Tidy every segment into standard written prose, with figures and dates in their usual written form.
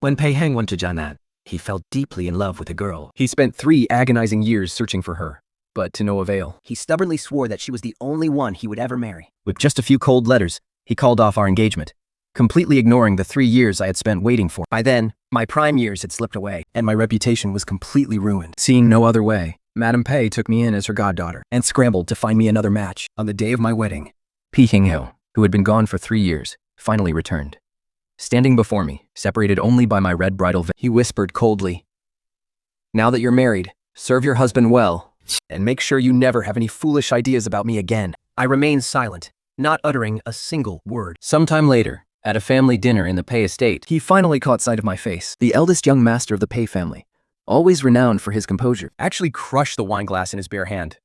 When Pei Heng went to Jianan, he fell deeply in love with a girl. He spent 3 agonizing years searching for her, but to no avail. He stubbornly swore that she was the only one he would ever marry. With just a few cold letters, he called off our engagement, completely ignoring the 3 years I had spent waiting for. By then, my prime years had slipped away, And my reputation was completely ruined. Seeing no other way, Madame Pei took me in as her goddaughter and scrambled to find me another match. On the day of my wedding, Pi Hinghiu, who had been gone for 3 years, finally returned. Standing before me, separated only by my red bridal veil, he whispered coldly, "Now that you're married, serve your husband well, and make sure you never have any foolish ideas about me again." I remained silent, not uttering a single word. Sometime later, at a family dinner in the Pei estate, he finally caught sight of my face. The eldest young master of the Pei family, always renowned for his composure, actually crushed the wine glass in his bare hand.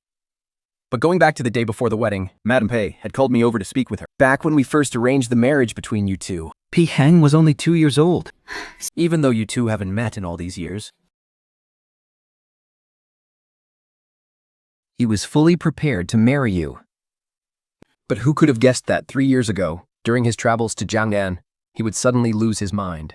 But going back to the day before the wedding, Madame Pei had called me over to speak with her. Back when we first arranged the marriage between you two, Pi Heng was only 2 years old. even though you two haven't met in all these years, he was fully prepared to marry you. But who could have guessed that 3 years ago, during his travels to Jiangnan, he would suddenly lose his mind?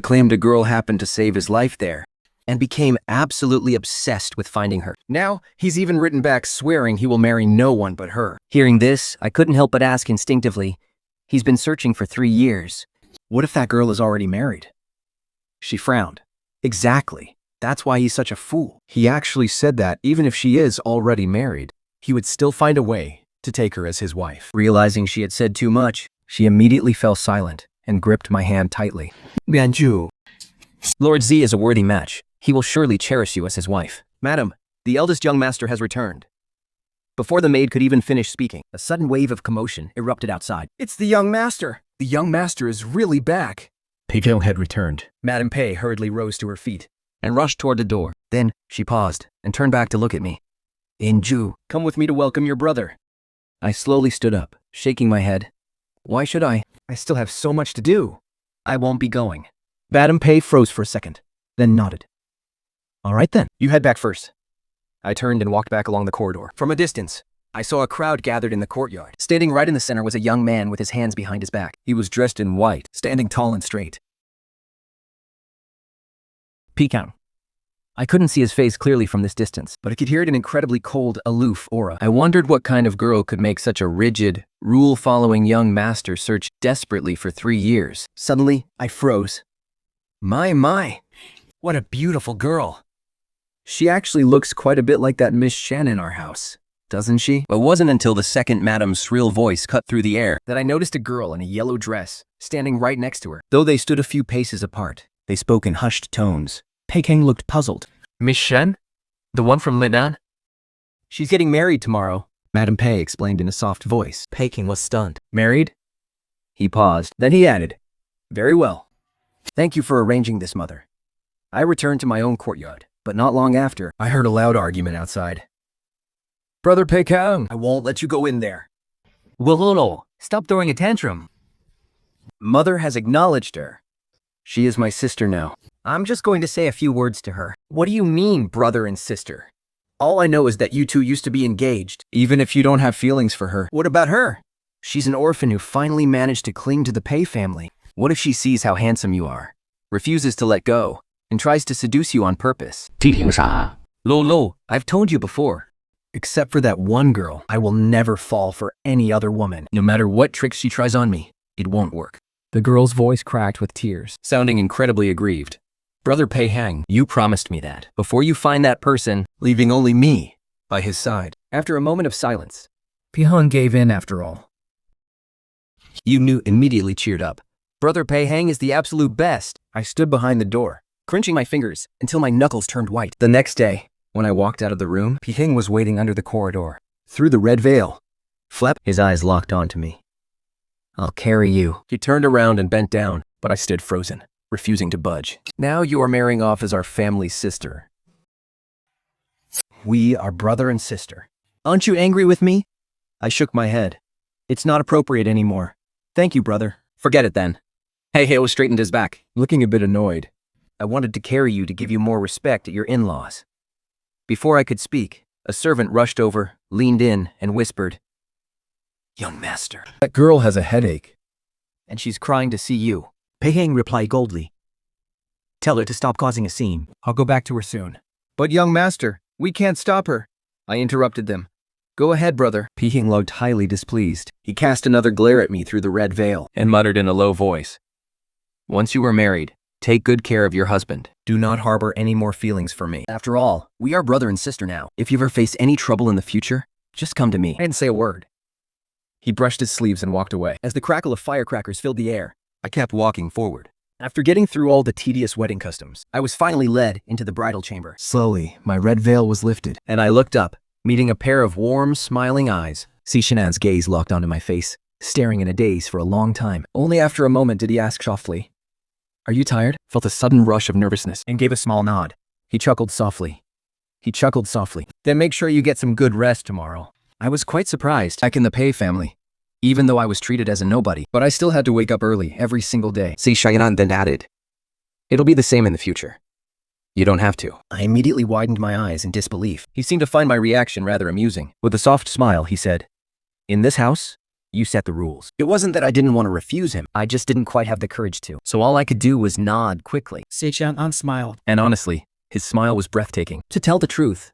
Claimed a girl happened to save his life there, and became absolutely obsessed with finding her. Now, he's even written back swearing he will marry no one but her. Hearing this, I couldn't help but ask instinctively, he's been searching for 3 years. What if that girl is already married? She frowned. Exactly. That's why he's such a fool. He actually said that even if she is already married, he would still find a way to take her as his wife. Realizing she had said too much, she immediately fell silent and gripped my hand tightly. Bianju. Lord Z is a worthy match. He will surely cherish you as his wife. Madam, the eldest young master has returned. Before the maid could even finish speaking, a sudden wave of commotion erupted outside. It's the young master! The young master is really back! Pei Heng had returned. Madame Pei hurriedly rose to her feet and rushed toward the door. Then she paused and turned back to look at me. Inju, come with me to welcome your brother. I slowly stood up, shaking my head. Why should I? I still have so much to do. I won't be going. Madame Pei froze for a second, then nodded. All right then, you head back first. I turned and walked back along the corridor. From a distance, I saw a crowd gathered in the courtyard. Standing right in the center was a young man with his hands behind his back. He was dressed in white, standing tall and straight. Pecan. I couldn't see his face clearly from this distance, but I could hear an incredibly cold, aloof aura. I wondered what kind of girl could make such a rigid, rule-following young master search desperately for 3 years. Suddenly, I froze. My, what a beautiful girl. She actually looks quite a bit like that Miss Shen in our house, doesn't she? It wasn't until the second Madame's shrill voice cut through the air that I noticed a girl in a yellow dress standing right next to her. Though they stood a few paces apart, they spoke in hushed tones. Pei Heng looked puzzled. Miss Shen? The one from Linan? She's getting married tomorrow, Madame Pei explained in a soft voice. Pei Heng was stunned. Married? He paused. Then he added, "Very well. Thank you for arranging this, mother." I returned to my own courtyard, but not long after, I heard a loud argument outside. "Brother Pei Heng, I won't let you go in there." Lolo, stop throwing a tantrum. Mother has acknowledged her. She is my sister now. I'm just going to say a few words to her. What do you mean, brother and sister? All I know is that you two used to be engaged, even if you don't have feelings for her. What about her? She's an orphan who finally managed to cling to the Pei family. What if she sees how handsome you are, refuses to let go, and tries to seduce you on purpose? Lolo, I've told you before. Except for that one girl, I will never fall for any other woman. No matter what tricks she tries on me, it won't work. The girl's voice cracked with tears, sounding incredibly aggrieved. Brother Pei Heng, you promised me that. Before you find that person, leaving only me by his side. After a moment of silence, Pi Heng gave in after all. You knew immediately cheered up. Brother Pei Heng is the absolute best. I stood behind the door, crunching my fingers until my knuckles turned white. The next day, when I walked out of the room, Pi Heng was waiting under the corridor. Through the red veil, Flep, his eyes locked onto me. "I'll carry you." He turned around and bent down, but I stood frozen, refusing to budge. "Now you are marrying off as our family sister. We are brother and sister. Aren't you angry with me?" I shook my head. "It's not appropriate anymore. Thank you, brother." "Forget it then." Heiheo straightened his back, looking a bit annoyed. "I wanted to carry you to give you more respect at your in-laws." Before I could speak, a servant rushed over, leaned in, and whispered, "Young master, that girl has a headache, and she's crying to see you." Pei Heng replied coldly, Tell her to stop causing a scene. I'll go back to her soon. But young master, we can't stop her. I interrupted them. Go ahead, brother. Pihing looked highly displeased. He cast another glare at me through the red veil and muttered in a low voice. Once you are married, take good care of your husband. Do not harbor any more feelings for me. After all, we are brother and sister now. If you ever face any trouble in the future, just come to me. I didn't say a word. He brushed his sleeves and walked away. As the crackle of firecrackers filled the air, I kept walking forward. After getting through all the tedious wedding customs, I was finally led into the bridal chamber. Slowly, my red veil was lifted, and I looked up, meeting a pair of warm, smiling eyes. Sishanan's gaze locked onto my face, staring in a daze for a long time. Only after a moment did he ask softly, "Are you tired?" Felt a sudden rush of nervousness and gave a small nod. He chuckled softly. Then make sure you get some good rest tomorrow. I was quite surprised. Back in the Pei family, even though I was treated as a nobody, but I still had to wake up early every single day. Sishanan then added, "It'll be the same in the future. You don't have to." I immediately widened my eyes in disbelief. He seemed to find my reaction rather amusing. With a soft smile, he said, "In this house, you set the rules." It wasn't that I didn't want to refuse him. I just didn't quite have the courage to. So all I could do was nod quickly. Sishan smiled. And honestly, his smile was breathtaking. To tell the truth,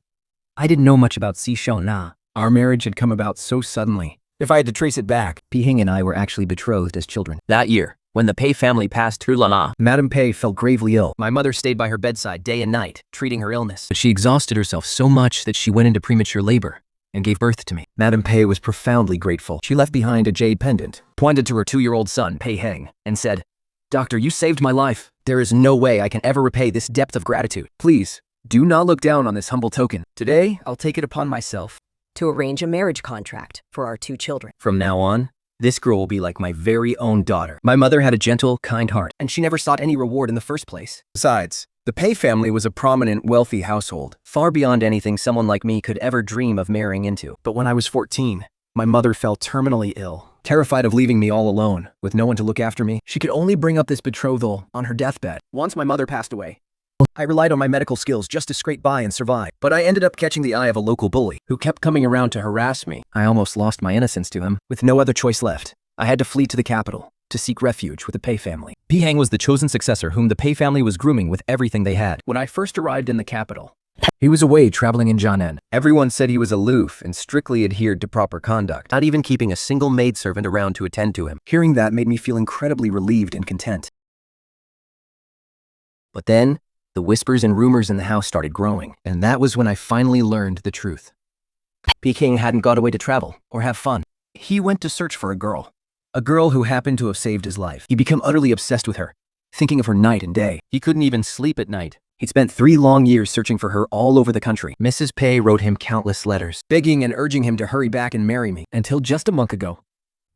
I didn't know much about Sishona. Our marriage had come about so suddenly. If I had to trace it back, Pihing and I were actually betrothed as children. That year, when the Pei family passed through Lana, Madame Pei fell gravely ill. My mother stayed by her bedside day and night, treating her illness. But she exhausted herself so much that she went into premature labor and gave birth to me. Madame Pei was profoundly grateful. She left behind a jade pendant, pointed to her 2-year-old son, Pei Heng, and said, "Doctor, you saved my life. There is no way I can ever repay this depth of gratitude. Please, do not look down on this humble token. Today, I'll take it upon myself to arrange a marriage contract for our 2 children. From now on, this girl will be like my very own daughter." My mother had a gentle, kind heart, and she never sought any reward in the first place. Besides, the Pei family was a prominent, wealthy household, far beyond anything someone like me could ever dream of marrying into. But when I was 14, my mother fell terminally ill, terrified of leaving me all alone, with no one to look after me. She could only bring up this betrothal on her deathbed. Once my mother passed away, I relied on my medical skills just to scrape by and survive, but I ended up catching the eye of a local bully who kept coming around to harass me. I almost lost my innocence to him. With no other choice left, I had to flee to the capital to seek refuge with the Pei family. Pihang was the chosen successor whom the Pei family was grooming with everything they had. When I first arrived in the capital, he was away traveling in Jianan. Everyone said he was aloof and strictly adhered to proper conduct, not even keeping a single maidservant around to attend to him. Hearing that made me feel incredibly relieved and content. But then, the whispers and rumors in the house started growing, and that was when I finally learned the truth. Peking hadn't got away to travel or have fun. He went to search for a girl who happened to have saved his life. He'd become utterly obsessed with her, thinking of her night and day. He couldn't even sleep at night. He'd spent 3 long years searching for her all over the country. Mrs. Pei wrote him countless letters, begging and urging him to hurry back and marry me, until just a month ago,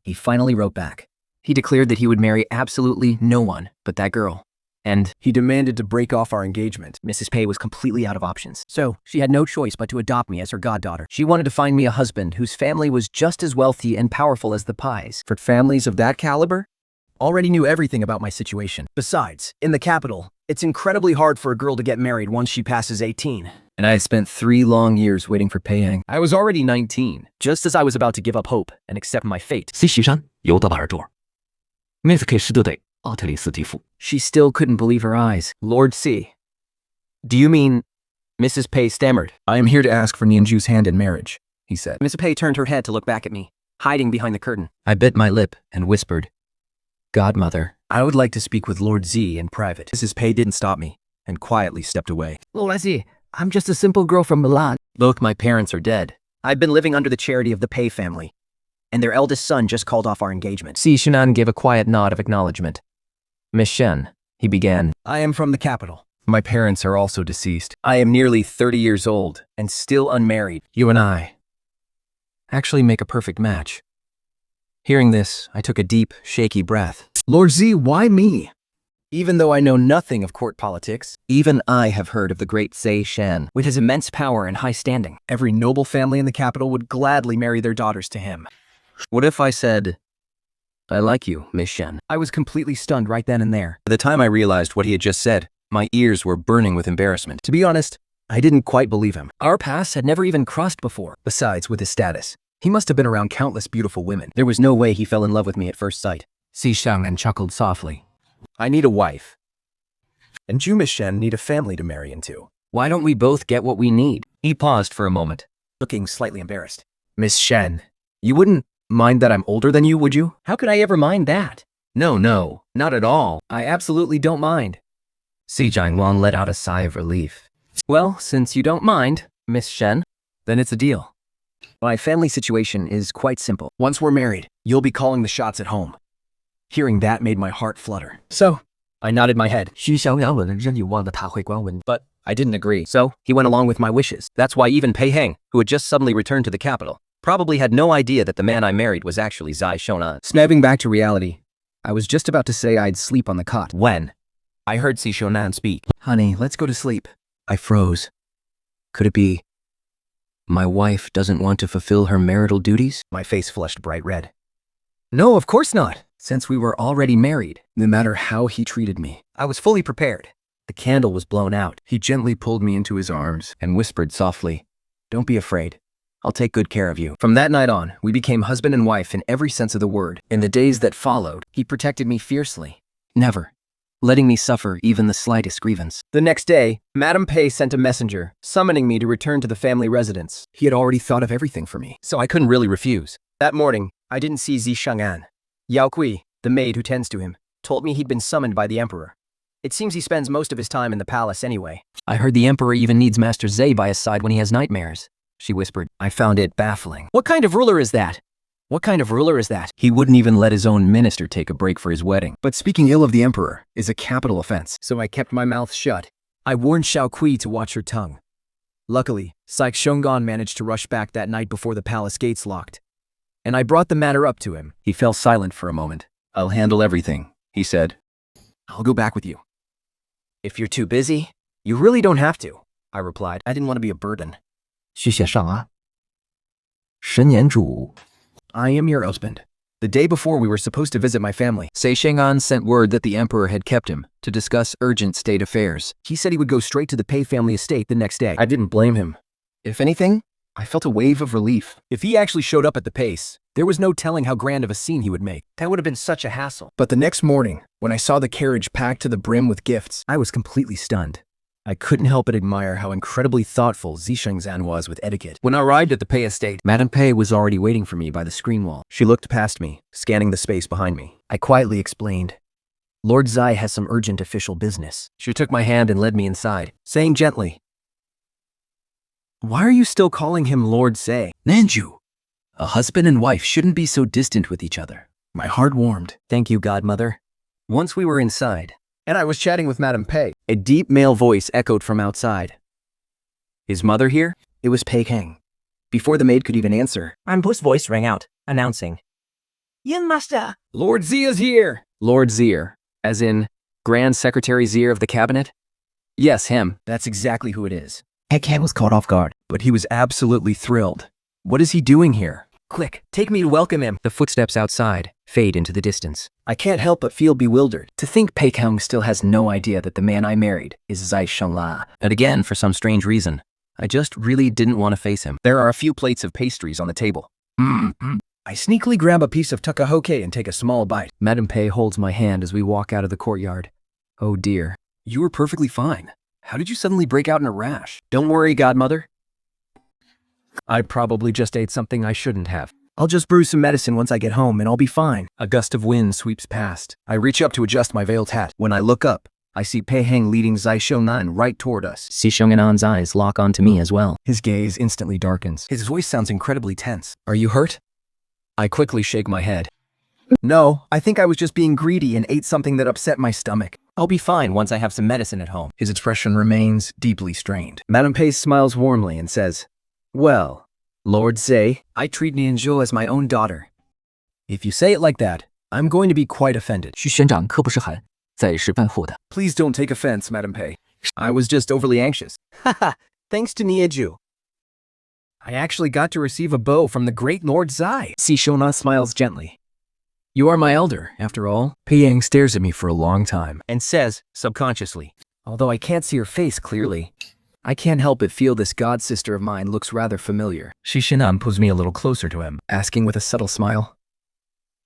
he finally wrote back. He declared that he would marry absolutely no one but that girl. And he demanded to break off our engagement. Mrs. Pei was completely out of options, so she had no choice but to adopt me as her goddaughter. She wanted to find me a husband whose family was just as wealthy and powerful as the Pais. For families of that caliber, already knew everything about my situation. Besides, in the capital, it's incredibly hard for a girl to get married once she passes 18. And I had spent 3 long years waiting for Pei Yang. I was already 19, just as I was about to give up hope and accept my fate. 西岐山有得把座，妹子可以是得得奥特里斯蒂夫。 She still couldn't believe her eyes. Lord C. Do you mean... Mrs. Pei stammered. I am here to ask for Nianju's hand in marriage, he said. Mrs. Pei turned her head to look back at me, hiding behind the curtain. I bit my lip and whispered, "Godmother, I would like to speak with Lord Z in private." Mrs. Pei didn't stop me and quietly stepped away. Lord Z, I'm just a simple girl from Milan. Both my parents are dead. I've been living under the charity of the Pei family, and their eldest son just called off our engagement. Si Shunan gave a quiet nod of acknowledgement. Miss Shen, he began. I am from the capital. My parents are also deceased. I am nearly 30 years old and still unmarried. You and I actually make a perfect match. Hearing this, I took a deep, shaky breath. Lord Z, why me? Even though I know nothing of court politics, even I have heard of the great Sei Shan, with his immense power and high standing. Every noble family in the capital would gladly marry their daughters to him. What if I said, "I like you, Miss Shen"? I was completely stunned right then and there. By the time I realized what he had just said, my ears were burning with embarrassment. To be honest, I didn't quite believe him. Our paths had never even crossed before. Besides, with his status, he must have been around countless beautiful women. There was no way he fell in love with me at first sight. Si Shang and chuckled softly. I need a wife. And you, Miss Shen, need a family to marry into. Why don't we both get what we need? He paused for a moment. Looking slightly embarrassed. Miss Shen, you wouldn't mind that I'm older than you, would you? How could I ever mind that? No, not at all. I absolutely don't mind. Si Jianguan let out a sigh of relief. Well, since you don't mind, Miss Shen, then it's a deal. My family situation is quite simple. Once we're married, you'll be calling the shots at home. Hearing that made my heart flutter. So, I nodded my head. But I didn't agree. So, he went along with my wishes. That's why even Pei Heng, who had just suddenly returned to the capital, probably had no idea that the man I married was actually Zai Shonan. Snapping back to reality, I was just about to say I'd sleep on the cot when I heard Si Shonan speak. Honey, let's go to sleep. I froze. Could it be my wife doesn't want to fulfill her marital duties? My face flushed bright red. No, of course not. Since we were already married, no matter how he treated me, I was fully prepared. The candle was blown out. He gently pulled me into his arms and whispered softly, "Don't be afraid. I'll take good care of you." From that night on, we became husband and wife in every sense of the word. In the days that followed, he protected me fiercely, never letting me suffer even the slightest grievance. The next day, Madame Pei sent a messenger, summoning me to return to the family residence. He had already thought of everything for me, so I couldn't really refuse. That morning, I didn't see Zi Shang'an. Yao Kui, the maid who tends to him, told me he'd been summoned by the emperor. It seems he spends most of his time in the palace anyway. I heard the emperor even needs Master Zai by his side when he has nightmares, she whispered. I found it baffling. What kind of ruler is that? What kind of ruler is that? He wouldn't even let his own minister take a break for his wedding. But speaking ill of the emperor is a capital offense, so I kept my mouth shut. I warned Xiao Kui to watch her tongue. Luckily, Saik Shongan managed to rush back that night before the palace gates locked, and I brought the matter up to him. He fell silent for a moment. "I'll handle everything," he said. "I'll go back with you." "If you're too busy, you really don't have to," I replied. I didn't want to be a burden. 续写上啊。十年主。 I am your husband. The day before we were supposed to visit my family, Sei Sheng'an sent word that the emperor had kept him to discuss urgent state affairs. He said he would go straight to the Pei family estate the next day. I didn't blame him. If anything, I felt a wave of relief. If he actually showed up at the pace, there was no telling how grand of a scene he would make. That would have been such a hassle. But the next morning, when I saw the carriage packed to the brim with gifts, I was completely stunned. I couldn't help but admire how incredibly thoughtful Zishengzan was with etiquette. When I arrived at the Pei estate, Madame Pei was already waiting for me by the screen wall. She looked past me, scanning the space behind me. I quietly explained, "Lord Zai has some urgent official business." She took my hand and led me inside, saying gently, "Why are you still calling him Lord Zai? Nanju, a husband and wife shouldn't be so distant with each other." My heart warmed. "Thank you, godmother." Once we were inside, and I was chatting with Madame Pei, a deep male voice echoed from outside. "Is mother here?" It was Pei Heng. Before the maid could even answer, Anpu's voice rang out, announcing, "Yin Master!" "Lord Zia's here!" Lord Zier, as in Grand Secretary Zier of the Cabinet? Yes, him. That's exactly who it is. Pei Heng was caught off guard. But he was absolutely thrilled. What is he doing here? Quick, take me to welcome him. The footsteps outside fade into the distance. I can't help but feel bewildered. To think Pei Heng still has no idea that the man I married is Zai Shengla. And again, for some strange reason, I just really didn't want to face him. There are a few plates of pastries on the table. I sneakily grab a piece of tukahoke and take a small bite. Madame Pei holds my hand as we walk out of the courtyard. "Oh dear, you were perfectly fine. How did you suddenly break out in a rash?" "Don't worry, godmother. I probably just ate something I shouldn't have. I'll just brew some medicine once I get home and I'll be fine." A gust of wind sweeps past. I reach up to adjust my veiled hat. When I look up, I see Pei Heng leading Zai Shounan right toward us. Si Sheng'an's eyes lock onto me as well. His gaze instantly darkens. His voice sounds incredibly tense. "Are you hurt?" I quickly shake my head. "No, I think I was just being greedy and ate something that upset my stomach. I'll be fine once I have some medicine at home." His expression remains deeply strained. Madame Pei smiles warmly and says, "Well, Lord Zai, I treat Nianzhou as my own daughter. If you say it like that, I'm going to be quite offended." 徐宣长可不是喊在示范后的。 Please don't take offense, Madame Pei. I was just overly anxious. Haha, thanks to Nianzhou, I actually got to receive a bow from the great Lord Zai. Si Shona smiles gently. "You are my elder, after all." Pei Yang stares at me for a long time and says, subconsciously, although I can't see her face clearly, I can't help but feel this god sister of mine looks rather familiar. Shi Shinan pulls me a little closer to him, asking with a subtle smile,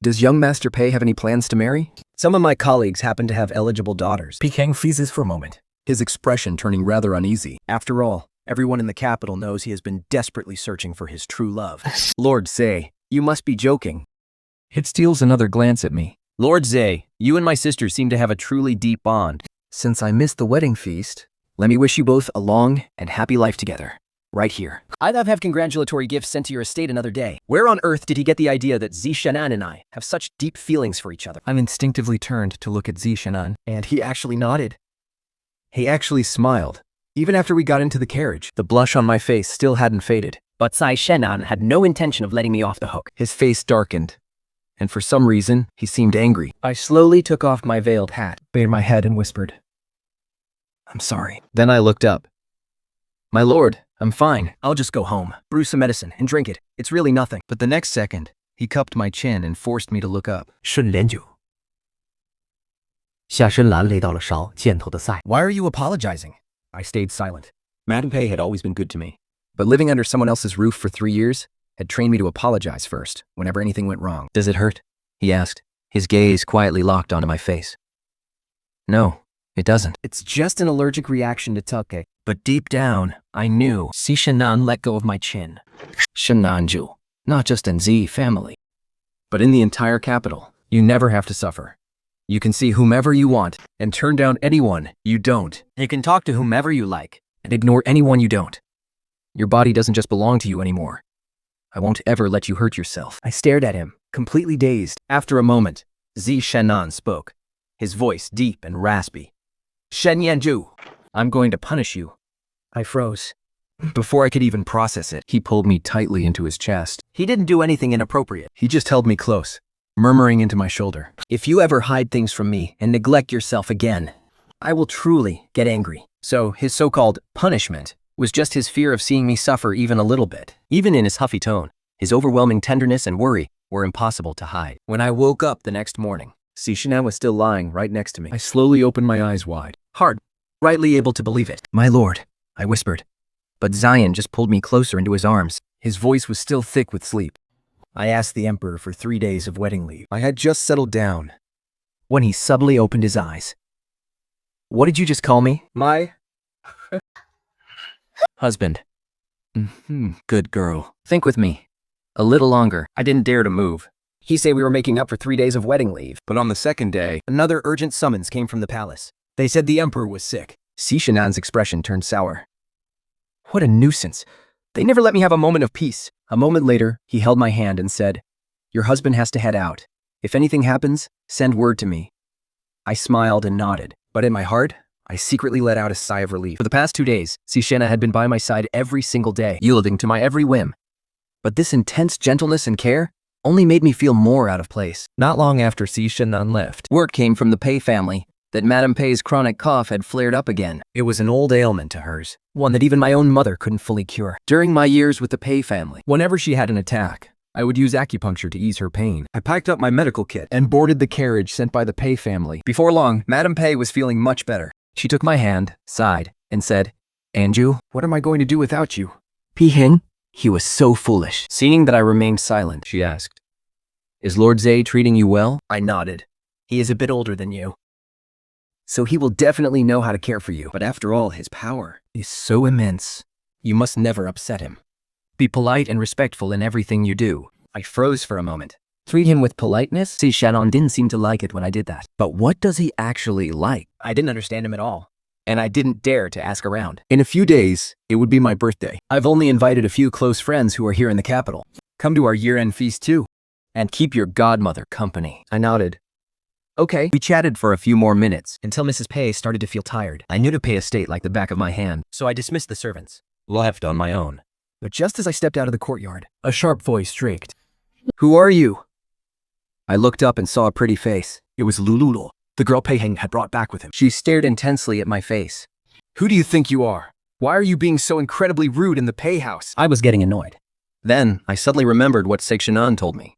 Does young Master Pei have any plans to marry? Some of my colleagues happen to have eligible daughters. Peking freezes for a moment, His expression turning rather uneasy. After all, everyone in the capital knows he has been desperately searching for his true love. Lord Zay, you must be joking. it steals another glance at me. Lord Zay, you and my sister seem to have a truly deep bond. Since I missed the wedding feast, let me wish you both a long and happy life together. Right here. I'd have congratulatory gifts sent to your estate another day. Where on earth did he get the idea that Zishanan and I have such deep feelings for each other? I'm instinctively turned to look at Zishanan. And he actually nodded. He actually smiled, even after we got into the carriage. The blush on my face still hadn't faded. But Zai Shenan had no intention of letting me off the hook. His face darkened, and for some reason, he seemed angry. I slowly took off my veiled hat, Bared my head and whispered, I'm sorry. Then I looked up. My lord, I'm fine. I'll just go home, brew some medicine, and drink it. It's really nothing. But the next second, he cupped my chin and forced me to look up. 顺连酒。下身蓝擂到了勺，箭头的赛。 Why are you apologizing? I stayed silent. Madame Pei had always been good to me. But living under someone else's roof for 3 years had trained me to apologize first, whenever anything went wrong. Does it hurt? He asked, his gaze quietly locked onto my face. No, it doesn't. It's just an allergic reaction to tuke. But deep down, I knew. Zishanan let go of my chin. Shenanju, not just in Z family, But in the entire capital, you never have to suffer. You can see whomever you want and turn down anyone you don't. you can talk to whomever you like and ignore anyone you don't. Your body doesn't just belong to you anymore. I won't ever let you hurt yourself. I stared at him, completely dazed. After a moment, Zishanan spoke, his voice deep and raspy. Shen Yanju, I'm going to punish you. I froze. Before I could even process it, he pulled me tightly into his chest. He didn't do anything inappropriate. He just held me close, murmuring into my shoulder. If you ever hide things from me and neglect yourself again, I will truly get angry. So his so-called punishment was just his fear of seeing me suffer even a little bit. Even in his huffy tone, his overwhelming tenderness and worry were impossible to hide. When I woke up the next morning, Zishanan was still lying right next to me. I slowly opened my eyes wide, rightly able to believe it. My lord, I whispered. But Zion just pulled me closer into his arms. His voice was still thick with sleep. I asked the emperor for 3 days of wedding leave. I had just settled down When he suddenly opened his eyes. What did you just call me? My Husband. Good girl. Think with me. A little longer. I didn't dare to move. He said we were making up for 3 days of wedding leave. But on the second day, another urgent summons came from the palace. They said the emperor was sick. Zishanan's expression turned sour. What a nuisance. They never let me have a moment of peace. A moment later, he held my hand and said, Your husband has to head out. If anything happens, send word to me. I smiled and nodded, but in my heart, I secretly let out a sigh of relief. For the past 2 days, Zishana had been by my side every single day, yielding to my every whim. But this intense gentleness and care only made me feel more out of place. Not long after Zishanan left, Word came from the Pei family that Madame Pei's chronic cough had flared up again. It was an old ailment to hers, one that even my own mother couldn't fully cure. During my years with the Pei family, Whenever she had an attack, I would use acupuncture to ease her pain. I packed up my medical kit and boarded the carriage sent by the Pei family. Before long, Madame Pei was feeling much better. she took my hand, sighed, and said, Anju, What am I going to do without you? Pihing? He was so foolish. Seeing that I remained silent, she asked, Is Lord Zay treating you well? I nodded. He is a bit older than you, so he will definitely know how to care for you. But after all, his power is so immense. You must never upset him. Be polite and respectful in everything you do. I froze for a moment. Treat him with politeness? Zishanan didn't seem to like it when I did that. But what does he actually like? I didn't understand him at all, and I didn't dare to ask around. In a few days, it would be my birthday. I've only invited a few close friends who are here in the capital. Come to our year-end feast too, and keep your godmother company. I nodded. Okay. We chatted for a few more minutes until Mrs. Pei started to feel tired. I knew the Pei estate like the back of my hand, so I dismissed the servants, left on my own. But just as I stepped out of the courtyard, a sharp voice shrieked, Who are you? I looked up and saw a pretty face. It was Lululo, the girl Pei Heng had brought back with him. She stared intensely at my face. Who do you think you are? Why are you being so incredibly rude in the Pei house? I was getting annoyed. Then, I suddenly remembered what Seixanan told me.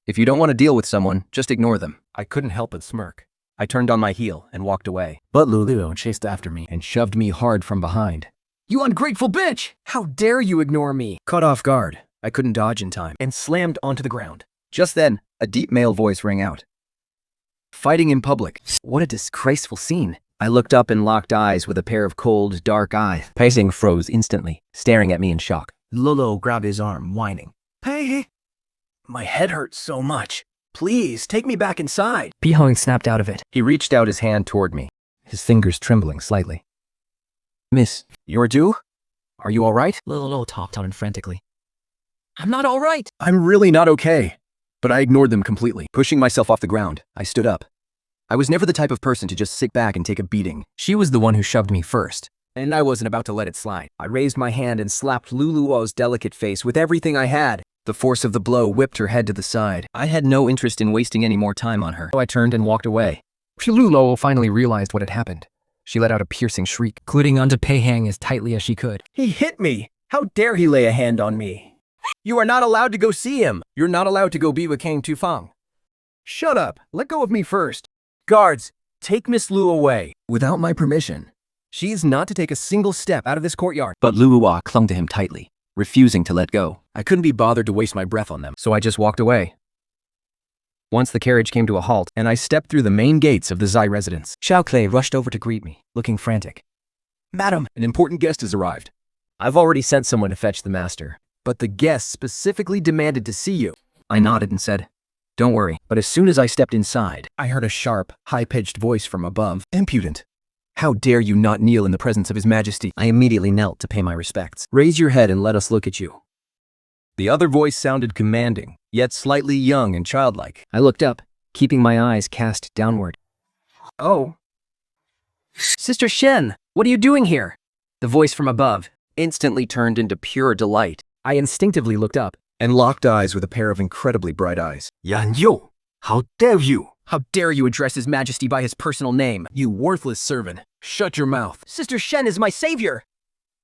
If you don't want to deal with someone, just ignore them. I couldn't help but smirk. I turned on my heel and walked away. But Lululo chased after me and shoved me hard from behind. You ungrateful bitch! How dare you ignore me? Caught off guard, I couldn't dodge in time and slammed onto the ground. Just then, a deep male voice rang out. Fighting in public. What a disgraceful scene. I looked up and locked eyes with a pair of cold, dark eyes. Pei Heng froze instantly, staring at me in shock. Lulu grabbed his arm, whining. Pei, my head hurts so much. Please, take me back inside. Pei Heng snapped out of it. He reached out his hand toward me, his fingers trembling slightly. Miss, You're due? Are you all right? Lulu talked on frantically. I'm not all right. I'm really not okay. But I ignored them completely. Pushing myself off the ground, I stood up. I was never the type of person to just sit back and take a beating. She was the one who shoved me first. And I wasn't about to let it slide. I raised my hand and slapped Luluo's delicate face with everything I had. The force of the blow whipped her head to the side. I had no interest in wasting any more time on her, so I turned and walked away. Luluo finally realized what had happened. She let out a piercing shriek, cling onto Pei Heng as tightly as she could. He hit me. How dare he lay a hand on me? You are not allowed to go see him. You're not allowed to go be with Kang Tufang. Shut up. Let go of me first. Guards, take Miss Lu away. Without my permission. She is not to take a single step out of this courtyard. But Luo clung to him tightly, refusing to let go. I couldn't be bothered to waste my breath on them, so I just walked away. Once the carriage came to a halt, and I stepped through the main gates of the Zai residence. Xiao Clay rushed over to greet me, looking frantic. Madam, An important guest has arrived. I've already sent someone to fetch the master. But the guest specifically demanded to see you. I nodded and said, "Don't worry." But as soon as I stepped inside, I heard a sharp, high-pitched voice from above. "Impudent. How dare you not kneel in the presence of His Majesty?" I immediately knelt to pay my respects. "Raise your head and let us look at you." The other voice sounded commanding, yet slightly young and childlike. I looked up, keeping my eyes cast downward. Oh. Sister Shen, what are you doing here? The voice from above instantly turned into pure delight. I instinctively looked up And locked eyes with a pair of incredibly bright eyes. Yan Yu, how dare you? How dare you address His Majesty by his personal name? You worthless servant. Shut your mouth. Sister Shen is my savior.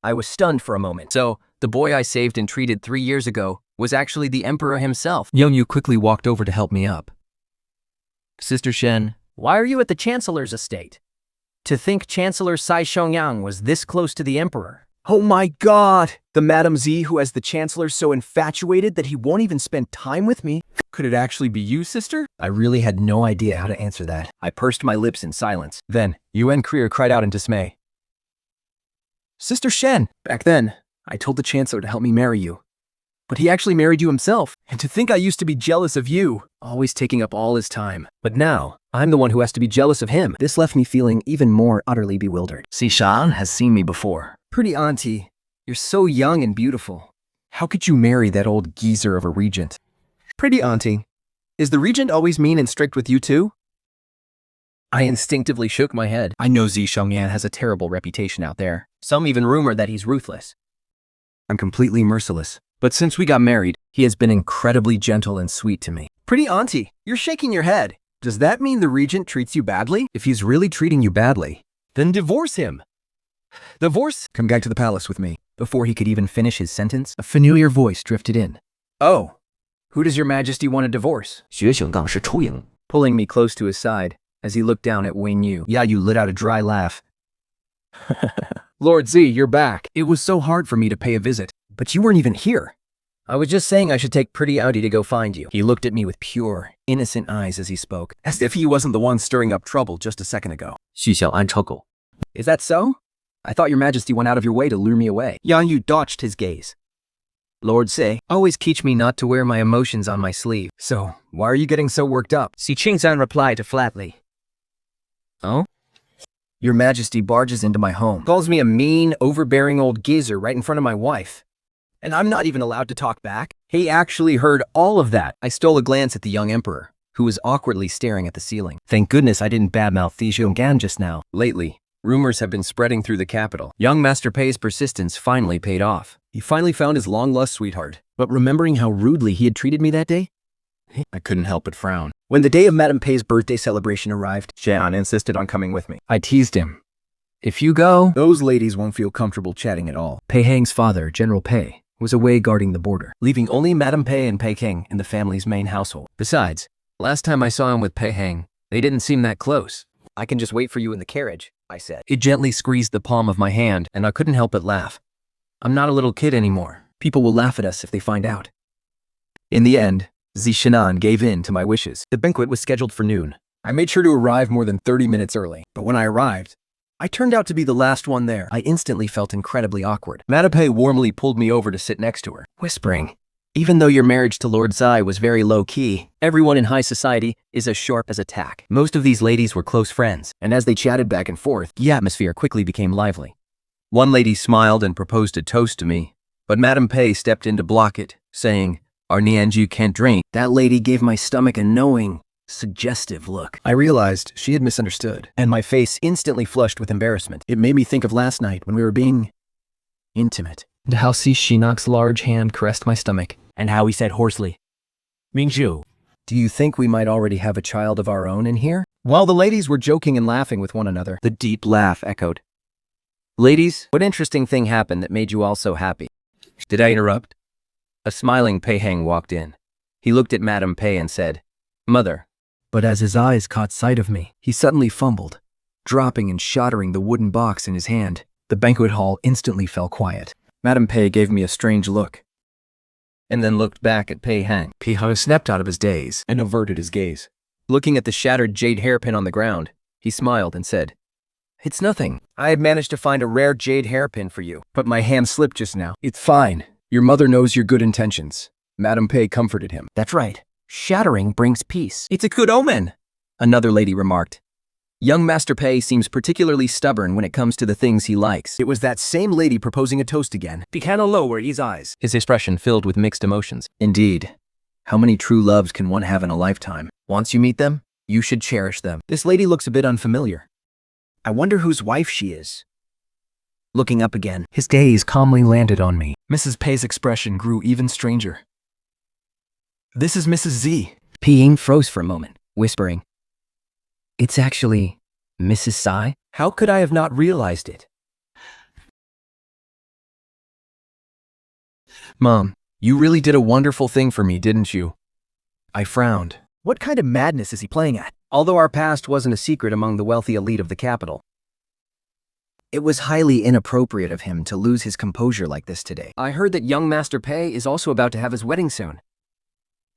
I was stunned for a moment. So, the boy I saved and treated 3 years ago was actually the Emperor himself. Young Yu quickly walked over to help me up. Sister Shen, Why are you at the Chancellor's estate? To think Chancellor Sai Shongyang was this close to the Emperor. Oh my God! The Madam Z who has the Chancellor so infatuated that he won't even spend time with me. Could it actually be you, sister? I really had no idea how to answer that. I pursed my lips in silence. Then, Yuan Krier cried out in dismay. Sister Shen! Back then, I told the Chancellor to help me marry you. But he actually married you himself. And to think I used to be jealous of you, always taking up all his time. But now, I'm the one who has to be jealous of him. This left me feeling even more utterly bewildered. Shan has seen me before. Pretty auntie, you're so young and beautiful. How could you marry that old geezer of a regent? Pretty auntie, is the regent always mean and strict with you too? I instinctively shook my head. I know Zi Shengyan has a terrible reputation out there. Some even rumor that he's ruthless. I'm completely merciless. But since we got married, he has been incredibly gentle and sweet to me. Pretty auntie, you're shaking your head. Does that mean the regent treats you badly? If he's really treating you badly, then divorce him. Divorce? Come back to the palace with me. Before he could even finish his sentence, a familiar voice drifted in. Oh, who does your majesty want to divorce? 学醒杠是出营. Pulling me close to his side as he looked down at Wing Yu. Yu let out a dry laugh. Lord Z, you're back. It was so hard for me to pay a visit, but you weren't even here. I was just saying I should take Pretty Auntie to go find you. He looked at me with pure, innocent eyes as he spoke, as if he wasn't the one stirring up trouble just a second ago. 徐小安超狗. Is that so? I thought your majesty went out of your way to lure me away. Yang Yu dodged his gaze. Lord Sei always teach me not to wear my emotions on my sleeve. So, why are you getting so worked up? Si Qingzhan replied flatly. Oh? Your majesty barges into my home, calls me a mean, overbearing old geezer right in front of my wife. And I'm not even allowed to talk back? He actually heard all of that. I stole a glance at the young emperor, who was awkwardly staring at the ceiling. Thank goodness I didn't badmouth Thi Zhonggan just now. Lately, rumors have been spreading through the capital. Young Master Pei's persistence finally paid off. He finally found his long-lost sweetheart. But remembering how rudely he had treated me that day, I couldn't help but frown. When the day of Madame Pei's birthday celebration arrived, Xian insisted on coming with me. I teased him. If you go, those ladies won't feel comfortable chatting at all. Pei Heng's father, General Pei, was away guarding the border, leaving only Madame Pei and Pei King in the family's main household. Besides, last time I saw him with Pei Heng, they didn't seem that close. I can just wait for you in the carriage, I said. It gently squeezed the palm of my hand, and I couldn't help but laugh. I'm not a little kid anymore. People will laugh at us if they find out. In the end, Zishanan gave in to my wishes. The banquet was scheduled for noon. I made sure to arrive more than 30 minutes early, but when I arrived, I turned out to be the last one there. I instantly felt incredibly awkward. Madame Pei warmly pulled me over to sit next to her, whispering, "Even though your marriage to Lord Zai was very low-key, everyone in high society is as sharp as a tack." Most of these ladies were close friends, and as they chatted back and forth, the atmosphere quickly became lively. One lady smiled and proposed a toast to me, but Madame Pei stepped in to block it, saying, "Our Nianju can't drink." That lady gave my stomach a knowing, suggestive look. I realized she had misunderstood, and my face instantly flushed with embarrassment. It made me think of last night when we were being intimate, and how Shinok's large hand caressed my stomach, And how he said hoarsely, Mingzhu. "Do you think we might already have a child of our own in here?" While the ladies were joking and laughing with one another, the deep laugh echoed. "Ladies, what interesting thing happened that made you all so happy?" Did I interrupt? A smiling Pei Heng walked in. He looked at Madame Pei and said, "Mother." But as his eyes caught sight of me, he suddenly fumbled, dropping and shattering the wooden box in his hand. The banquet hall instantly fell quiet. Madame Pei gave me a strange look, and then looked back at Pei Heng. Pei Heng snapped out of his daze and averted his gaze. Looking at the shattered jade hairpin on the ground, he smiled and said, "It's nothing. I had managed to find a rare jade hairpin for you, but my hand slipped just now." "It's fine. Your mother knows your good intentions." Madame Pei comforted him. "That's right. Shattering brings peace. It's a good omen," another lady remarked. "Young Master Pei seems particularly stubborn when it comes to the things he likes." It was that same lady proposing a toast again. Picano lowered his eyes. His expression filled with mixed emotions. Indeed. How many true loves can one have in a lifetime? Once you meet them, you should cherish them. This lady looks a bit unfamiliar. I wonder whose wife she is. Looking up again, his gaze calmly landed on me. Mrs. Pei's expression grew even stranger. "This is Mrs. Z." Pei froze for a moment, whispering, "It's actually Mrs. Sai? How could I have not realized it?" "Mom, you really did a wonderful thing for me, didn't you?" I frowned. What kind of madness is he playing at? Although our past wasn't a secret among the wealthy elite of the capital, it was highly inappropriate of him to lose his composure like this today. I heard that young Master Pei is also about to have his wedding soon.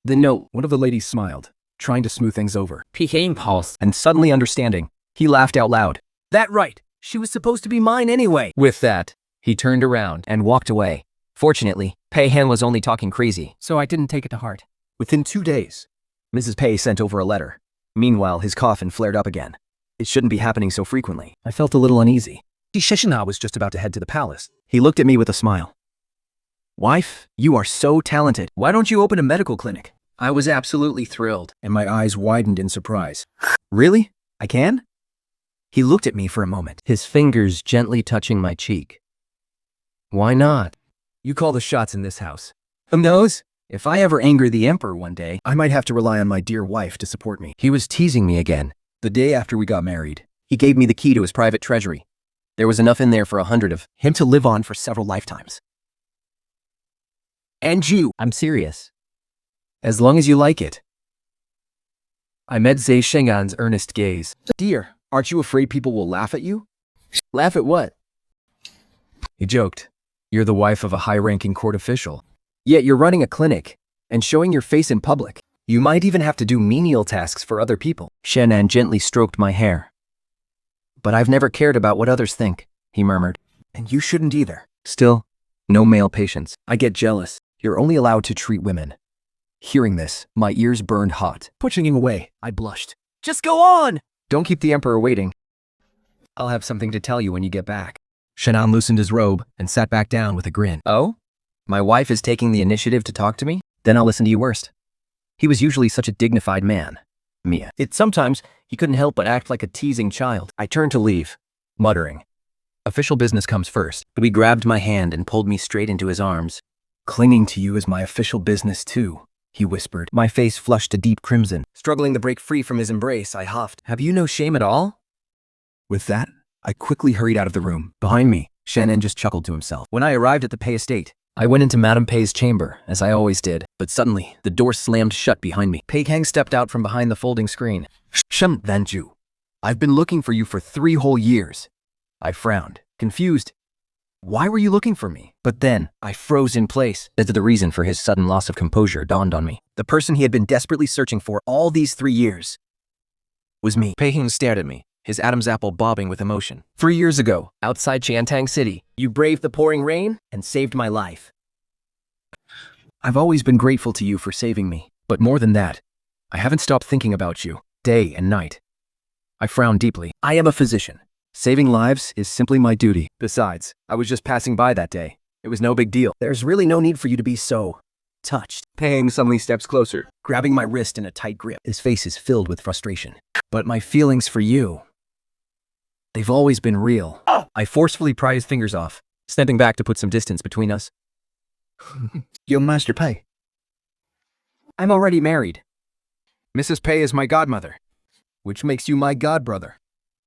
One of the ladies smiled, trying to smooth things over. PK impulse. And suddenly understanding, he laughed out loud. That right. She was supposed to be mine anyway. With that, he turned around and walked away. Fortunately, Pei Hen was only talking crazy, so I didn't take it to heart. Within 2 days, Mrs. Pei sent over a letter. Meanwhile, his coffin flared up again. It shouldn't be happening so frequently. I felt a little uneasy. Shishina was just about to head to the palace. He looked at me with a smile. "Wife, you are so talented. Why don't you open a medical clinic?" I was absolutely thrilled, and my eyes widened in surprise. "Really? I can?" He looked at me for a moment, his fingers gently touching my cheek. "Why not? You call the shots in this house. Who knows? If I ever anger the emperor one day, I might have to rely on my dear wife to support me." He was teasing me again. The day after we got married, he gave me the key to his private treasury. There was enough in there for 100 of him to live on for several lifetimes. "And you." "I'm serious. As long as you like it." I met Zai Shengan's earnest gaze. "Dear, aren't you afraid people will laugh at you?" "Laugh at what?" He joked. "You're the wife of a high-ranking court official. Yet you're running a clinic and showing your face in public. You might even have to do menial tasks for other people." Shenan gently stroked my hair. "But I've never cared about what others think," he murmured. "And you shouldn't either." Still, no male patients. I get jealous. You're only allowed to treat women. Hearing this, my ears burned hot. Pushing him away, I blushed. "Just go on!" "Don't keep the emperor waiting. I'll have something to tell you when you get back." Shenan loosened his robe and sat back down with a grin. "Oh? My wife is taking the initiative to talk to me? Then I'll listen to you first." He was usually such a dignified man. Mia. Sometimes he couldn't help but act like a teasing child. I turned to leave, muttering, "Official business comes first." But he grabbed my hand and pulled me straight into his arms. "Clinging to you is my official business too," he whispered. My face flushed a deep crimson. Struggling to break free from his embrace, I huffed, "Have you no shame at all?" With that, I quickly hurried out of the room. Behind me, Shannon just chuckled to himself. When I arrived at the Pei estate, I went into Madame Pei's chamber, as I always did, but suddenly, the door slammed shut behind me. Pei Kang stepped out from behind the folding screen. "Shem Vanju, I've been looking for you for 3 whole years." I frowned, confused. Why were you looking for me? But then, I froze in place. The reason for his sudden loss of composure dawned on me. The person he had been desperately searching for all these 3 years was me. Pei Hing stared at me, his Adam's apple bobbing with emotion. 3 years ago, outside Chiantang City, you braved the pouring rain and saved my life. I've always been grateful to you for saving me. But more than that, I haven't stopped thinking about you, day and night. I frowned deeply. I am a physician. Saving lives is simply my duty. Besides, I was just passing by that day. It was no big deal. There's really no need for you to be so touched. Pei Hing suddenly steps closer, grabbing my wrist in a tight grip. His face is filled with frustration. But my feelings for you, they've always been real. I forcefully pry his fingers off, stepping back to put some distance between us. Yo, Master Pei. I'm already married. Mrs. Pei is my godmother, which makes you my godbrother.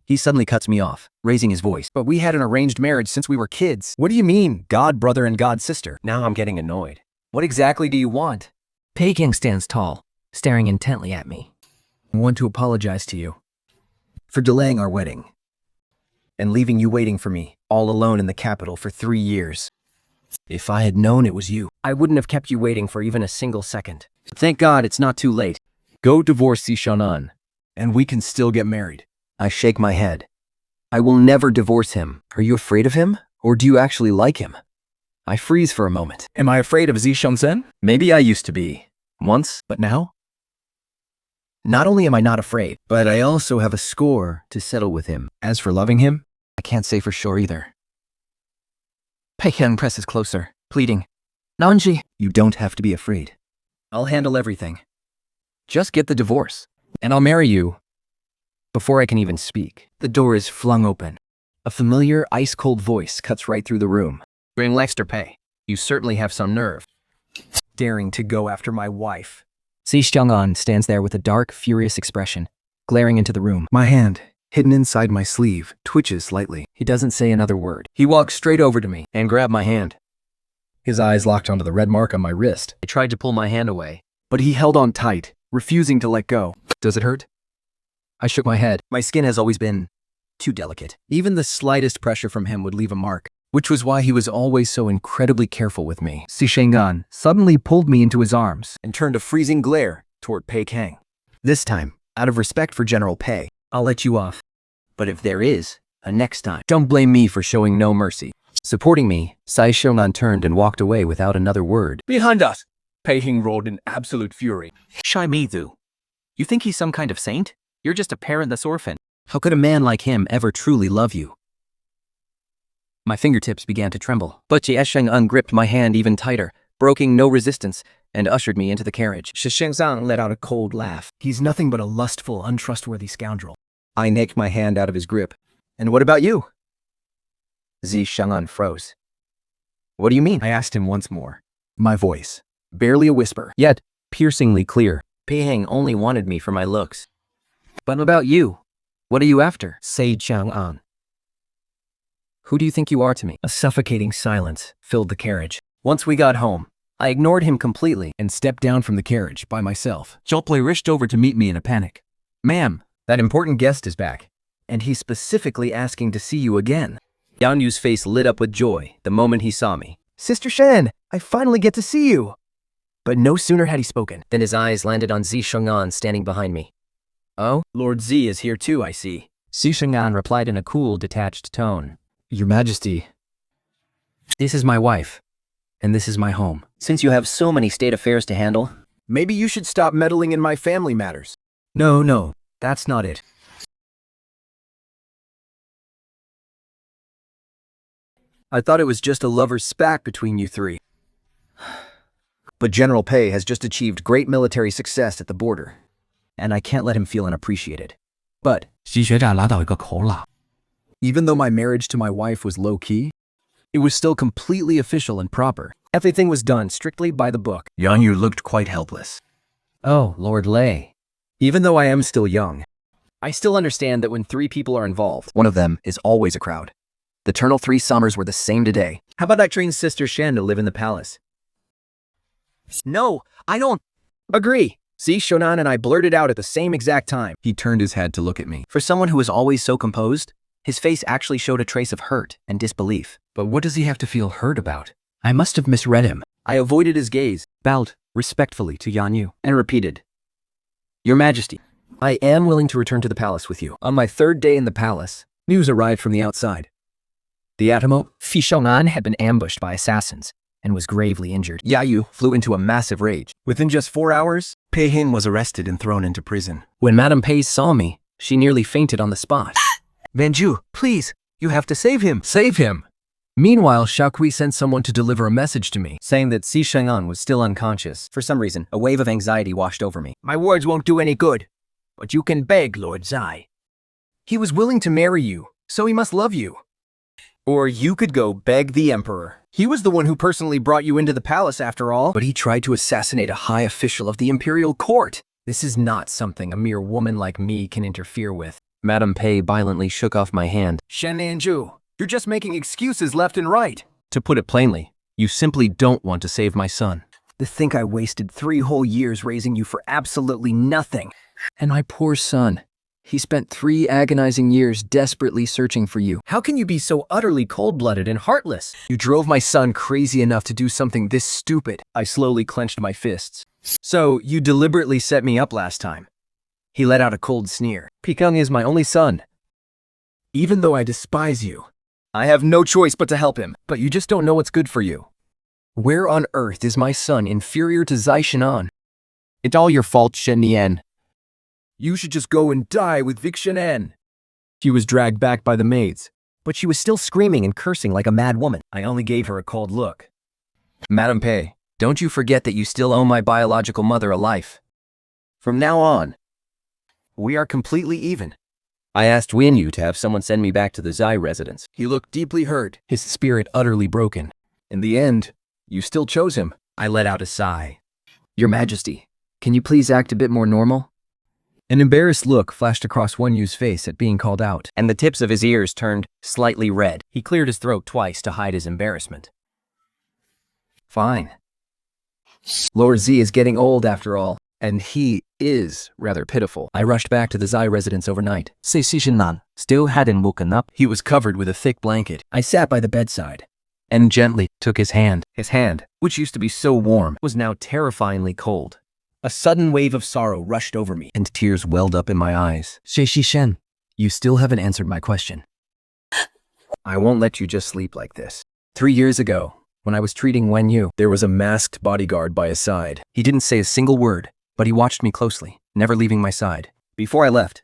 He suddenly cuts me off, raising his voice. But we had an arranged marriage since we were kids. What do you mean, godbrother and godsister? Now I'm getting annoyed. What exactly do you want? Pei King stands tall, staring intently at me. I want to apologize to you for delaying our wedding and leaving you waiting for me all alone in the capital for 3 years. If I had known it was you, I wouldn't have kept you waiting for even a single second. Thank God it's not too late. Go divorce Si Shan'an, and we can still get married. I shake my head. I will never divorce him. Are you afraid of him? Or do you actually like him? I freeze for a moment. Am I afraid of Zishengzhen? Maybe I used to be. Once, but now? Not only am I not afraid, but I also have a score to settle with him. As for loving him, I can't say for sure either. Pei Hing presses closer, pleading. Nanji, you don't have to be afraid. I'll handle everything. Just get the divorce, and I'll marry you. Before I can even speak, the door is flung open. A familiar, ice-cold voice cuts right through the room. Grand Lester Pei, you certainly have some nerve. Daring to go after my wife. Si Xiang'an stands there with a dark, furious expression, glaring into the room. My hand, hidden inside my sleeve, twitches slightly. He doesn't say another word. He walks straight over to me and grabbed my hand. His eyes locked onto the red mark on my wrist. I tried to pull my hand away, but he held on tight, refusing to let go. Does it hurt? I shook my head. My skin has always been too delicate. Even the slightest pressure from him would leave a mark, which was why he was always so incredibly careful with me. Si Shan'an suddenly pulled me into his arms and turned a freezing glare toward Pei King. This time, out of respect for General Pei, I'll let you off. But if there is a next time, don't blame me for showing no mercy. Supporting me, Sai Shonan turned and walked away without another word. Behind us, Pei Hing roared in absolute fury. Shy Mizu. You think he's some kind of saint? You're just a parentless orphan. How could a man like him ever truly love you? My fingertips began to tremble, but Jie Sheng ungripped my hand even tighter, broking no resistance, and ushered me into the carriage. Shi Shengzang let out a cold laugh. He's nothing but a lustful, untrustworthy scoundrel. I nicked my hand out of his grip. And what about you? Zi Shang'an froze. What do you mean? I asked him once more. My voice, barely a whisper, yet piercingly clear. Pei Hing only wanted me for my looks. But about you? What are you after? Say Chang'an. Who do you think you are to me? A suffocating silence filled the carriage. Once we got home, I ignored him completely and stepped down from the carriage by myself. Jopley rushed over to meet me in a panic. Ma'am, that important guest is back, and he's specifically asking to see you again. Yan Yu's face lit up with joy the moment he saw me. Sister Shen, I finally get to see you. But no sooner had he spoken than his eyes landed on Zi Sheng'an standing behind me. Oh, Lord Zi is here too, I see. Si Sheng'an replied in a cool, detached tone. Your Majesty, this is my wife, and this is my home. Since you have so many state affairs to handle, Maybe you should stop meddling in my family matters. No, that's not it. I thought it was just a lover's spat between you three. But General Pei has just achieved great military success at the border, and I can't let him feel unappreciated. But 西学长拉倒一个口啦。 even though my marriage to my wife was low-key, it was still completely official and proper. Everything was done strictly by the book. Yang Yu looked quite helpless. Oh, Lord Lei. Even though I am still young, I still understand that when 3 people are involved, one of them is always a crowd. The eternal 3 summers were the same today. How about I train Sister Shen to live in the palace? No, I don't. Agree. See, Shonan and I blurted out at the same exact time. He turned his head to look at me. For someone who was always so composed, His face actually showed a trace of hurt and disbelief. But what does he have to feel hurt about? I must have misread him. I avoided his gaze, bowed respectfully to Yan Yu, and repeated, Your Majesty, I am willing to return to the palace with you. On my third day in the palace, news arrived from the outside. The Atomo, Fi Shounan, had been ambushed by assassins and was gravely injured. Yayu flew into a massive rage. Within just 4 hours, Pei Hin was arrested and thrown into prison. When Madame Pei saw me, she nearly fainted on the spot. Vanju, please, you have to save him. Save him! Meanwhile, Xiaokui sent someone to deliver a message to me, saying that Si Sheng'an was still unconscious. For some reason, a wave of anxiety washed over me. My words won't do any good, but you can beg Lord Zai. He was willing to marry you, so he must love you. Or you could go beg the Emperor. He was the one who personally brought you into the palace after all. But he tried to assassinate a high official of the imperial court. This is not something a mere woman like me can interfere with. Madame Pei violently shook off my hand. Shen Anju, you're just making excuses left and right. To put it plainly, you simply don't want to save my son. To think I wasted 3 whole years raising you for absolutely nothing. And my poor son. He spent 3 agonizing years desperately searching for you. How can you be so utterly cold-blooded and heartless? You drove my son crazy enough to do something this stupid. I slowly clenched my fists. So, you deliberately set me up last time. He let out a cold sneer. Pikung is my only son. Even though I despise you, I have no choice but to help him. But you just don't know what's good for you. Where on earth is my son inferior to Zai Shinan? It's all your fault, Shen Nian. You should just go and die with Vic Shenan. She was dragged back by the maids, but she was still screaming and cursing like a mad woman. I only gave her a cold look. Madame Pei, don't you forget that you still owe my biological mother a life. From now on, we are completely even. I asked Wen Yu to have someone send me back to the Zai residence. He looked deeply hurt, his spirit utterly broken. In the end, you still chose him. I let out a sigh. Your Majesty, can you please act a bit more normal? An embarrassed look flashed across Wen Yu's face at being called out, and the tips of his ears turned slightly red. He cleared his throat twice to hide his embarrassment. Fine. Lord Z is getting old after all, and he is rather pitiful. I rushed back to the Zai residence overnight. Si Shinan still hadn't woken up. He was covered with a thick blanket. I sat by the bedside and gently took his hand. His hand, which used to be so warm, was now terrifyingly cold. A sudden wave of sorrow rushed over me, and tears welled up in my eyes. Shi Shen, You still haven't answered my question. I won't let you just sleep like this. 3 years ago, when I was treating Wen Yu, there was a masked bodyguard by his side. He didn't say a single word, but he watched me closely, never leaving my side. Before I left,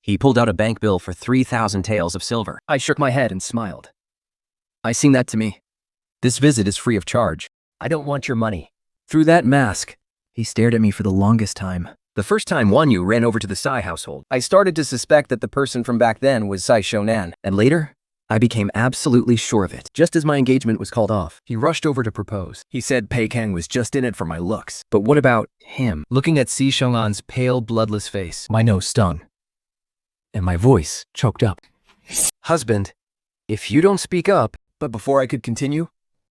he pulled out a bank bill for 3,000 taels of silver. I shook my head and smiled. I sing that to me. This visit is free of charge. I don't want your money. Through that mask, he stared at me for the longest time. The first time Wan Yu ran over to the Sai household, I started to suspect that the person from back then was Sai Shonan, and later, I became absolutely sure of it. Just as my engagement was called off, he rushed over to propose. He said Pei Kang was just in it for my looks. But what about him? Looking at Si Shongan's pale, bloodless face, my nose stung, and my voice choked up. Husband, if you don't speak up. But before I could continue,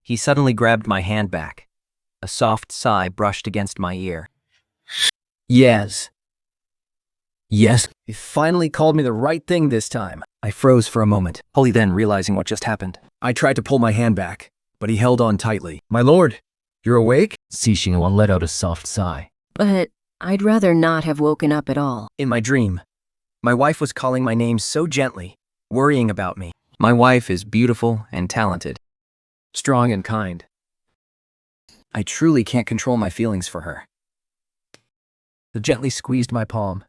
he suddenly grabbed my hand back. A soft sigh brushed against my ear. Yes. Yes. He finally called me the right thing this time. I froze for a moment, wholly then realizing what just happened. I tried to pull my hand back, but he held on tightly. My lord, you're awake? Si Xingwan let out a soft sigh. But I'd rather not have woken up at all. In my dream, my wife was calling my name so gently, worrying about me. My wife is beautiful and talented, strong and kind. I truly can't control my feelings for her. He gently squeezed my palm.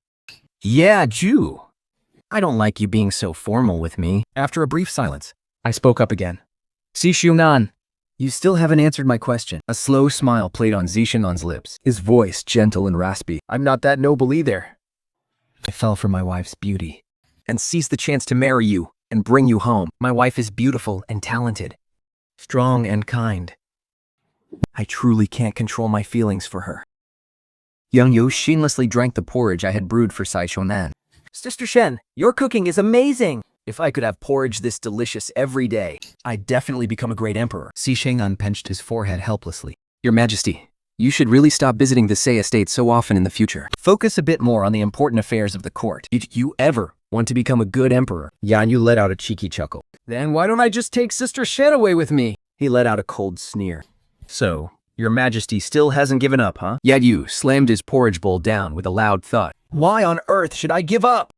Yeah, Ju. I don't like you being so formal with me. After a brief silence, I spoke up again. Si Shunan, you still haven't answered my question. A slow smile played on Zishanan's lips, his voice gentle and raspy. I'm not that noble either. I fell for my wife's beauty and seized the chance to marry you and bring you home. My wife is beautiful and talented, strong and kind. I truly can't control my feelings for her. Young Yu shamelessly drank the porridge I had brewed for Sai Shonan. Sister Shen, your cooking is amazing! If I could have porridge this delicious every day, I'd definitely become a great emperor. Si Sheng'an pinched his forehead helplessly. Your Majesty, you should really stop visiting the Sei estate so often in the future. Focus a bit more on the important affairs of the court. Did you ever Want to become a good emperor. Yan Yu let out a cheeky chuckle. Then why don't I just take Sister Shen away with me? He let out a cold sneer. So, your majesty still hasn't given up, huh? Yan Yu slammed his porridge bowl down with a loud thud. Why on earth should I give up?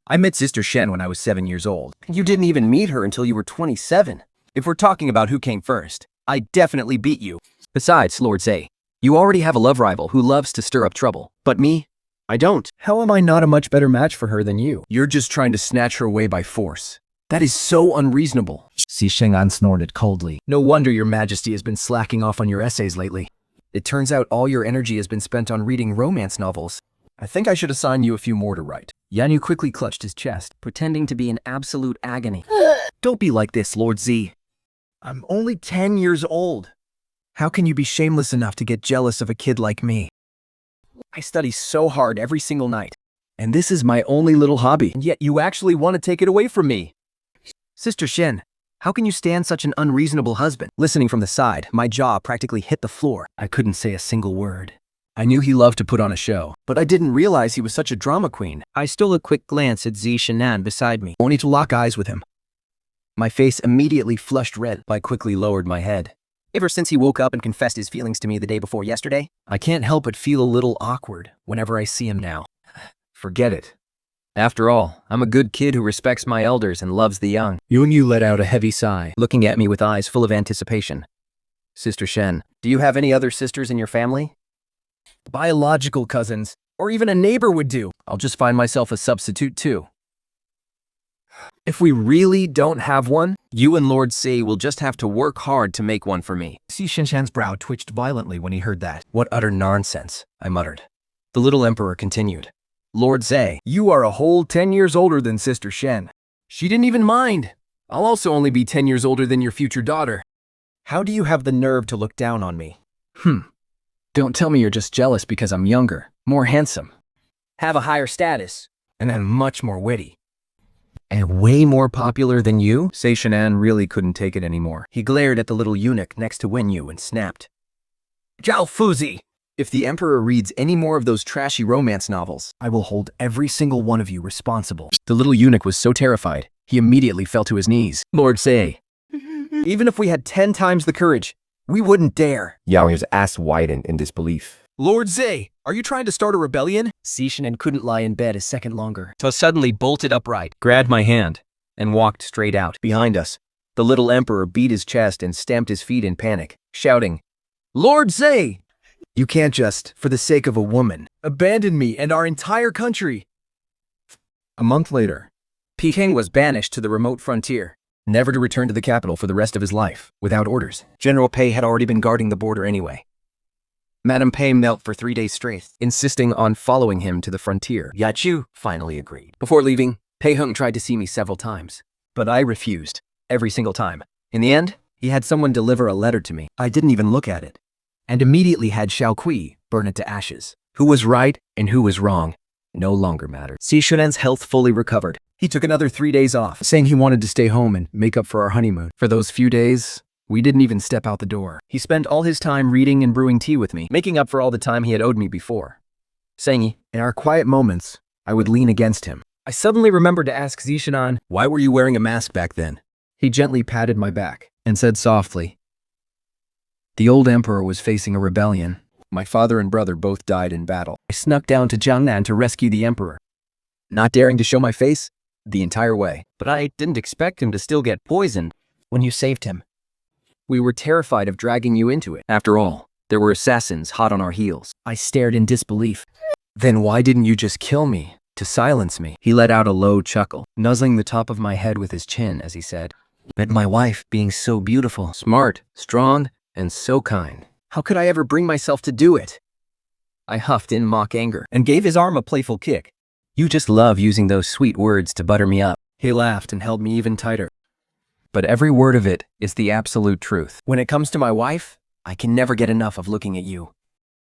I met Sister Shen when I was 7 years old. You didn't even meet her until you were 27. If we're talking about who came first, I definitely beat you. Besides, Lord Zay, you already have a love rival who loves to stir up trouble. But me? I don't. How am I not a much better match for her than you? You're just trying to snatch her away by force. That is so unreasonable. Xi Sheng'an snorted coldly. No wonder your majesty has been slacking off on your essays lately. It turns out all your energy has been spent on reading romance novels. I think I should assign you a few more to write. Yan Yu quickly clutched his chest. Pretending to be in absolute agony. Don't be like this, Lord Z. I'm only 10 years old. How can you be shameless enough to get jealous of a kid like me? I study so hard every single night, and this is my only little hobby, and yet you actually want to take it away from me. Sister Shen, how can you stand such an unreasonable husband? Listening from the side, my jaw practically hit the floor. I couldn't say a single word. I knew he loved to put on a show, but I didn't realize he was such a drama queen. I stole a quick glance at Xi Shenan beside me, only to lock eyes with him. My face immediately flushed red. I quickly lowered my head. Ever since he woke up and confessed his feelings to me the day before yesterday, I can't help but feel a little awkward whenever I see him now. Forget it. After all, I'm a good kid who respects my elders and loves the young. Yun Yu let out a heavy sigh, looking at me with eyes full of anticipation. Sister Shen, do you have any other sisters in your family? Biological cousins, or even a neighbor would do. I'll just find myself a substitute too. If we really don't have one, you and Lord Sei will just have to work hard to make one for me. Xi Shenshan's brow twitched violently when he heard that. What utter nonsense, I muttered. The little emperor continued. Lord Sei, you are a whole 10 years older than Sister Shen. She didn't even mind. I'll also only be 10 years older than your future daughter. How do you have the nerve to look down on me? Don't tell me you're just jealous because I'm younger, more handsome, have a higher status, and I'm much more witty. And way more popular than you? Sei Shenan really couldn't take it anymore. He glared at the little eunuch next to Wen Yu and snapped. Zhao Fuzi! If the emperor reads any more of those trashy romance novels, I will hold every single one of you responsible. The little eunuch was so terrified, he immediately fell to his knees. Lord Sei, even if we had 10 times the courage, we wouldn't dare. Yao Yu's ass widened in disbelief. Lord Zay, are you trying to start a rebellion? Xi Shenan couldn't lie in bed a second longer, so suddenly bolted upright, grabbed my hand, and walked straight out. Behind us, the little emperor beat his chest and stamped his feet in panic, shouting, Lord Zay! You can't just, for the sake of a woman, Abandon me and our entire country. A month later, Peking was banished to the remote frontier, never to return to the capital for the rest of his life, without orders. General Pei had already been guarding the border anyway. Madame Pei knelt for 3 days straight, insisting on following him to the frontier. Yachu finally agreed. Before leaving, Pei Heng tried to see me several times, but I refused, every single time. In the end, he had someone deliver a letter to me. I didn't even look at it, and immediately had Xiao Kui burn it to ashes. Who was right and who was wrong no longer mattered. Xi Shunan's health fully recovered. He took another 3 days off, saying he wanted to stay home and make up for our honeymoon. For those few days, we didn't even step out the door. He spent all his time reading and brewing tea with me, making up for all the time he had owed me before. Saying, in our quiet moments, I would lean against him. I suddenly remembered to ask Xi Shunan, why were you wearing a mask back then? He gently patted my back and said softly, the old emperor was facing a rebellion. My father and brother both died in battle. I snuck down to Jiangnan to rescue the emperor, not daring to show my face the entire way. But I didn't expect him to still get poisoned when you saved him. We were terrified of dragging you into it. After all, there were assassins hot on our heels. I stared in disbelief. Then why didn't you just kill me to silence me? He let out a low chuckle, nuzzling the top of my head with his chin as he said, but my wife being so beautiful, smart, strong, and so kind. How could I ever bring myself to do it? I huffed in mock anger and gave his arm a playful kick. You just love using those sweet words to butter me up. He laughed and held me even tighter. But every word of it is the absolute truth. When it comes to my wife, I can never get enough of looking at you.